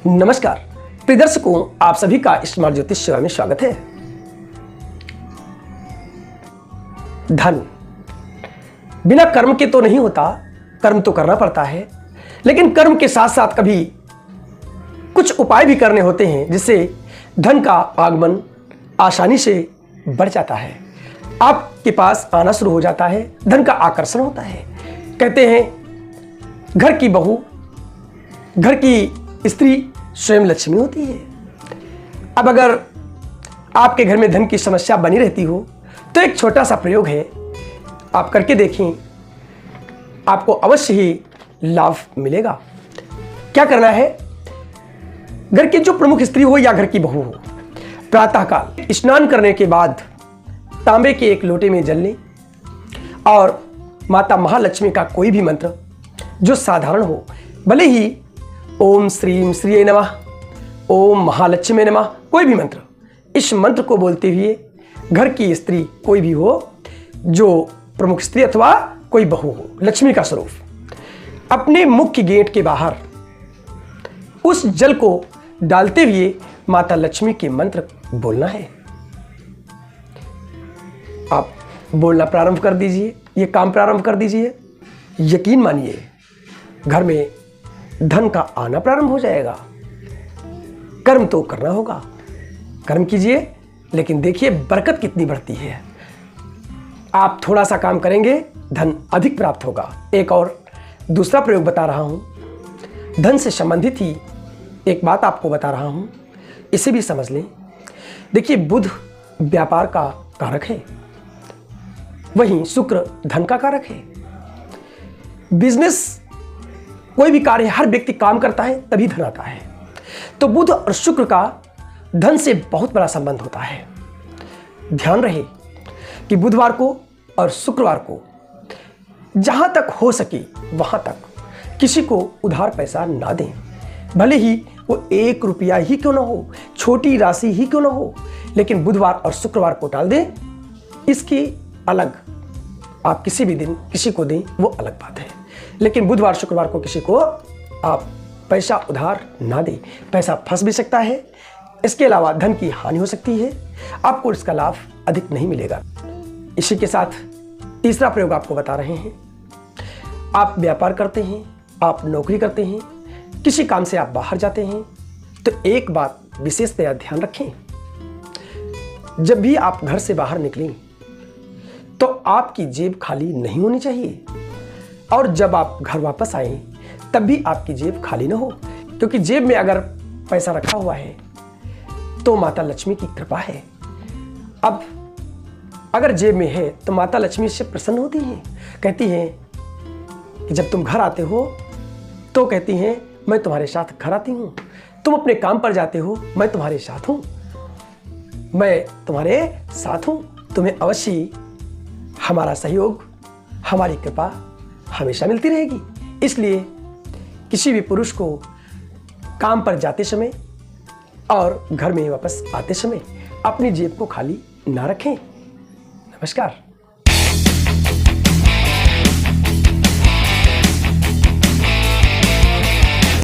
नमस्कार प्रिय दर्शकों, आप सभी का स्मार्ट ज्योतिष सेवा में स्वागत है। धन बिना कर्म के तो नहीं होता, कर्म तो करना पड़ता है, लेकिन कर्म के साथ साथ कभी कुछ उपाय भी करने होते हैं जिससे धन का आगमन आसानी से बढ़ जाता है, आपके पास आना शुरू हो जाता है, धन का आकर्षण होता है। कहते हैं घर की बहू, घर की स्त्री स्वयं लक्ष्मी होती है। अब अगर आपके घर में धन की समस्या बनी रहती हो तो एक छोटा सा प्रयोग है, आप करके देखें, आपको अवश्य ही लाभ मिलेगा। क्या करना है? घर की जो प्रमुख स्त्री हो या घर की बहू हो, प्रातःकाल स्नान करने के बाद तांबे के एक लोटे में जल लें और माता महालक्ष्मी का कोई भी मंत्र जो साधारण हो, भले ही ओम श्रीम श्रीये नमः, ओम महालक्ष्मी नमः, कोई भी मंत्र, इस मंत्र को बोलते हुए घर की स्त्री कोई भी हो, जो प्रमुख स्त्री अथवा कोई बहू हो, लक्ष्मी का स्वरूप, अपने मुख्य गेट के बाहर उस जल को डालते हुए माता लक्ष्मी के मंत्र बोलना है। आप बोलना प्रारंभ कर दीजिए, ये काम प्रारंभ कर दीजिए, यकीन मानिए घर में धन का आना प्रारंभ हो जाएगा। कर्म तो करना होगा, कर्म कीजिए, लेकिन देखिए बरकत कितनी बढ़ती है। आप थोड़ा सा काम करेंगे, धन अधिक प्राप्त होगा। एक और दूसरा प्रयोग बता रहा हूं, धन से संबंधित ही एक बात आपको बता रहा हूं, इसे भी समझ लें। देखिए बुध व्यापार का कारक है, वहीं शुक्र धन का कारक है। बिजनेस, कोई भी कार्य हर व्यक्ति काम करता है तभी धन आता है, तो बुध और शुक्र का धन से बहुत बड़ा संबंध होता है। ध्यान रहे कि बुधवार को और शुक्रवार को जहां तक हो सके वहां तक किसी को उधार पैसा ना दें, भले ही वो 1 रुपया ही क्यों ना हो, छोटी राशि ही क्यों ना हो, लेकिन बुधवार और शुक्रवार को टाल दें। इसकी अलग आप किसी भी दिन किसी को दें, वो अलग बात है, लेकिन बुधवार शुक्रवार को किसी को आप पैसा उधार ना दें। पैसा फंस भी सकता है, इसके अलावा धन की हानि हो सकती है, आपको इसका लाभ अधिक नहीं मिलेगा। इसी के साथ तीसरा प्रयोग आपको बता रहे हैं। आप व्यापार करते हैं, आप नौकरी करते हैं, किसी काम से आप बाहर जाते हैं, तो एक बात विशेषतया ध्यान रखें, जब भी आप घर से बाहर निकलें तो आपकी जेब खाली नहीं होनी चाहिए, और जब आप घर वापस आए तब भी आपकी जेब खाली ना हो, क्योंकि जेब में अगर पैसा रखा हुआ है तो माता लक्ष्मी की कृपा है। अब अगर जेब में है तो माता लक्ष्मी से प्रसन्न होती हैं, कहती हैं कि जब तुम घर आते हो तो कहती हैं मैं तुम्हारे साथ घर आती हूँ, तुम अपने काम पर जाते हो मैं तुम्हारे साथ हूँ, मैं तुम्हारे साथ हूँ, तुम्हें अवश्य हमारा सहयोग, हमारी कृपा हमेशा मिलती रहेगी। इसलिए किसी भी पुरुष को काम पर जाते समय और घर में वापस आते समय अपनी जेब को खाली ना रखें। नमस्कार।